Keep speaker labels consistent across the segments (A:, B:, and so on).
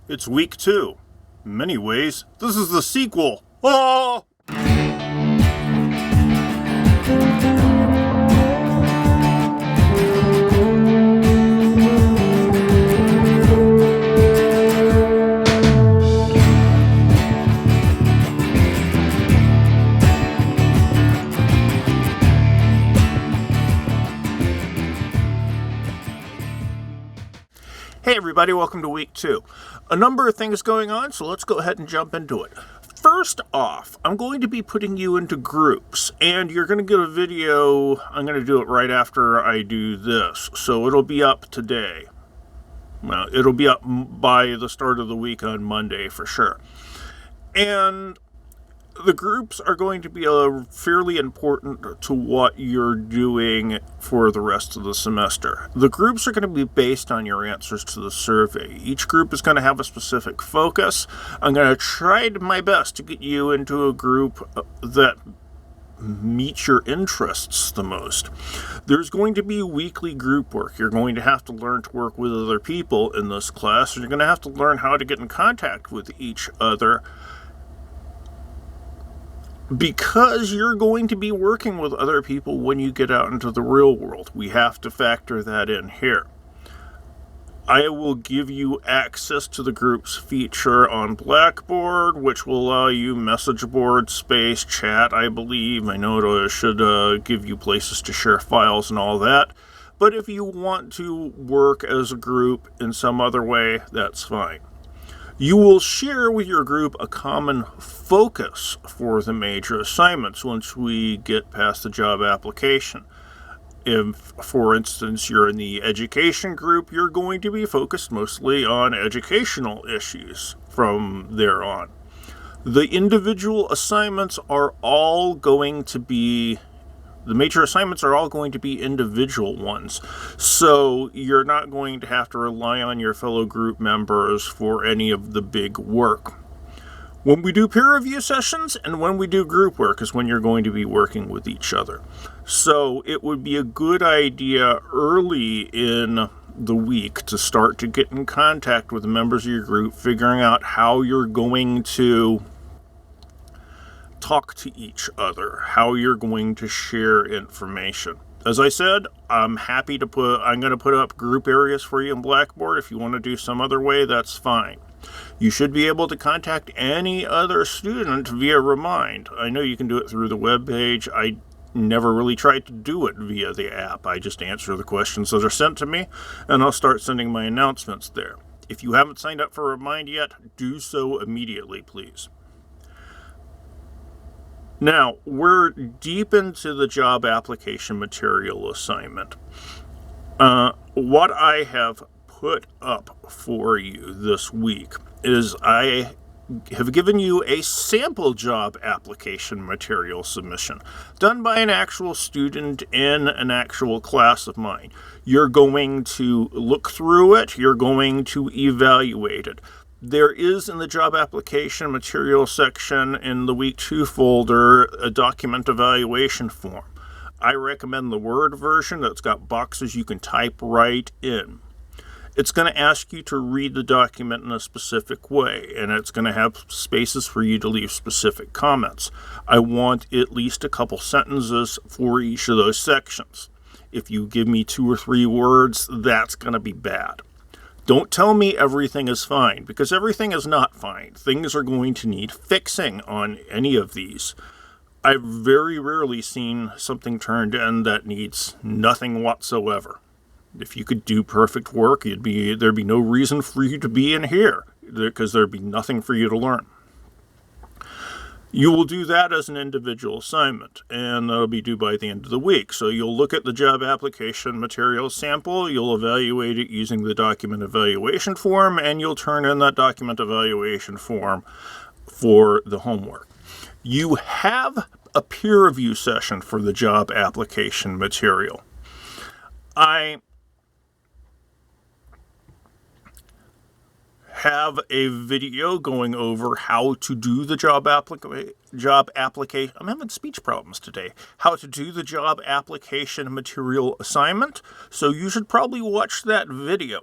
A: It's week 2. In many ways, this is the sequel. Oh! Hey everybody, welcome to week 2. A number of things going on, so let's go ahead and jump into it. First off, I'm going to be putting you into groups, and you're going to get a video. I'm going to do it right after I do this, so it'll be up today. Well, it'll be up by the start of the week on Monday for sure. And the groups are going to be fairly important to what you're doing for the rest of the semester. The groups are going to be based on your answers to the survey. Each group is going to have a specific focus. I'm going to try my best to get you into a group that meets your interests the most. There's going to be weekly group work. You're going to have to learn to work with other people in this class, and you're going to have to learn how to get in contact with each other, because you're going to be working with other people when you get out into the real world. We have to factor that in here. I will give you access to the groups feature on Blackboard, which will allow you message board space, chat, I believe. I know it should give you places to share files and all that. But if you want to work as a group in some other way, that's fine. You will share with your group a common focus for the major assignments once we get past the job application. If, for instance, you're in the education group, you're going to be focused mostly on educational issues from there on. The individual assignments are all going to be The major assignments are all going to be individual ones, so you're not going to have to rely on your fellow group members for any of the big work. When we do peer review sessions and when we do group work is when you're going to be working with each other. So it would be a good idea early in the week to start to get in contact with the members of your group, figuring out how you're going to talk to each other, how you're going to share information. As I said, I'm going to put up group areas for you in Blackboard. If you want to do some other way, that's fine. You should be able to contact any other student via Remind. I know you can do it through the web page. I never really tried to do it via the app. I just answer the questions that are sent to me, and I'll start sending my announcements there. If you haven't signed up for Remind yet, do so immediately, please. Now, we're deep into the job application material assignment. What I have put up for you this week is I have given you a sample job application material submission done by an actual student in an actual class of mine. You're going to look through it. You're going to evaluate it. There is in the job application material section in the week 2 folder a document evaluation form. I recommend the Word version that's got boxes you can type right in. It's going to ask you to read the document in a specific way, and it's going to have spaces for you to leave specific comments. I want at least a couple sentences for each of those sections. If you give me 2 or 3 words, that's going to be bad. Don't tell me everything is fine, because everything is not fine. Things are going to need fixing on any of these. I've very rarely seen something turned in that needs nothing whatsoever. If you could do perfect work, there'd be no reason for you to be in here, because there'd be nothing for you to learn. You will do that as an individual assignment, and that'll be due by the end of the week. So you'll look at the job application material sample, you'll evaluate it using the document evaluation form, and you'll turn in that document evaluation form for the homework. You have a peer review session for the job application material. I have a video going over how to do the job application. I'm having speech problems today. How to do the job application material assignment. So you should probably watch that video.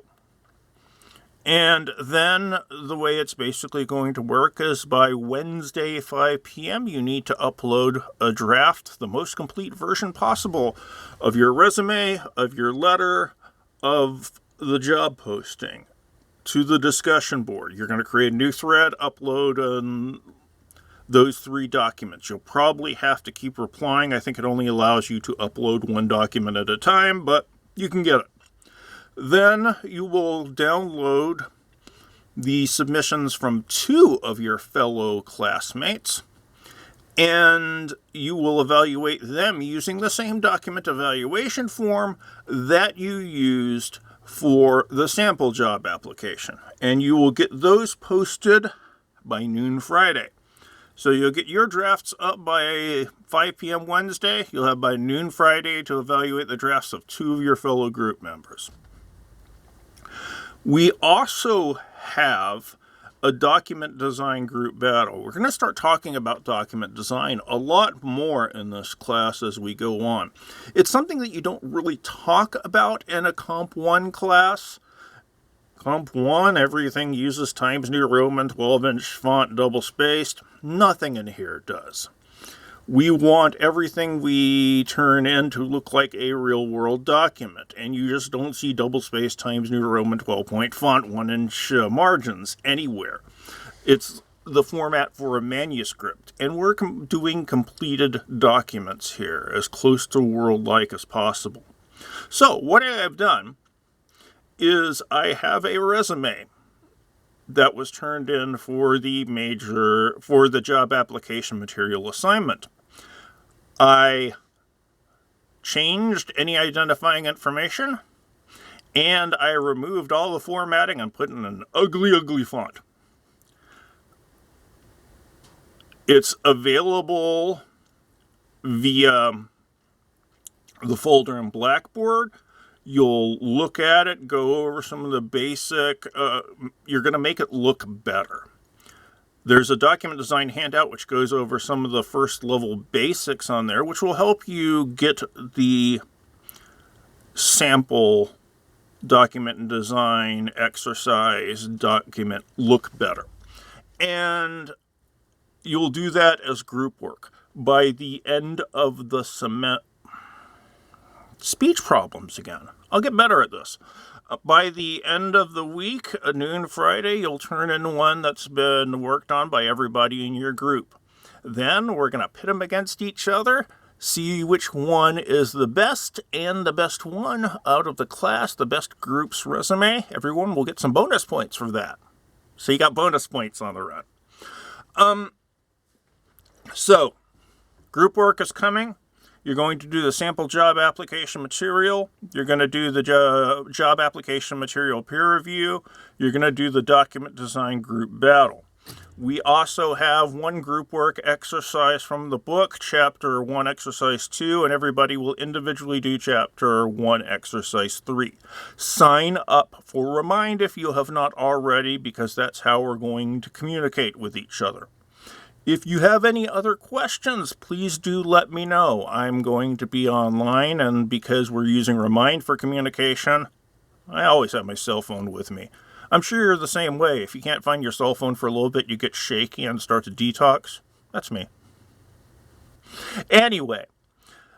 A: And then the way it's basically going to work is by Wednesday, 5 p.m., you need to upload a draft, the most complete version possible of your resume, of your letter, of the job posting to the discussion board. You're going to create a new thread, upload those 3 documents. You'll probably have to keep replying. I think it only allows you to upload 1 document at a time, but you can get it. Then you will download the submissions from 2 of your fellow classmates, and you will evaluate them using the same document evaluation form that you used for the sample job application. And you will get those posted by noon Friday. So you'll get your drafts up by 5 p.m. Wednesday. You'll have by noon Friday to evaluate the drafts of 2 of your fellow group members. We also have a document design group battle. We're going to start talking about document design a lot more in this class as we go on. It's something that you don't really talk about in a Comp 1 class. Comp 1, everything uses Times New Roman, 12-inch font, double-spaced. Nothing in here does. We want everything we turn in to look like a real-world document, and you just don't see double-spaced Times New Roman 12-point font, 1-inch margins anywhere. It's the format for a manuscript, and we're doing completed documents here, as close to world-like as possible. So, what I have done is I have a resume that was turned in for the job application material assignment. I changed any identifying information, and I removed all the formatting and put in an ugly, ugly font. It's available via the folder in Blackboard. You'll look at it, go over some of the basic, you're going to make it look better. There's a document design handout which goes over some of the first level basics on there, which will help you get the sample document and design exercise document look better. And you'll do that as group work. By the end of the semester, speech problems again. I'll get better at this. By the end of the week, noon Friday, you'll turn in one that's been worked on by everybody in your group. Then we're going to pit them against each other, see which one is the best, and the best one out of the class, the best group's resume. Everyone will get some bonus points for that. So you got bonus points on the run. So, group work is coming. You're going to do the sample job application material. You're going to do the job application material peer review. You're going to do the document design group battle. We also have one group work exercise from the book, Chapter 1, Exercise 2, and everybody will individually do Chapter 1, Exercise 3. Sign up for Remind if you have not already, because that's how we're going to communicate with each other. If you have any other questions, please do let me know. I'm going to be online, and because we're using Remind for communication, I always have my cell phone with me. I'm sure you're the same way. If you can't find your cell phone for a little bit, you get shaky and start to detox. That's me. Anyway,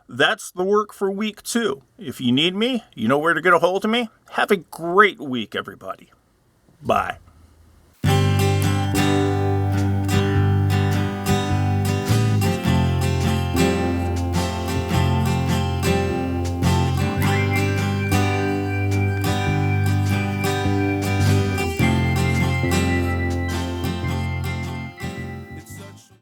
A: that's the work for week 2. If you need me, you know where to get a hold of me. Have a great week, everybody. Bye.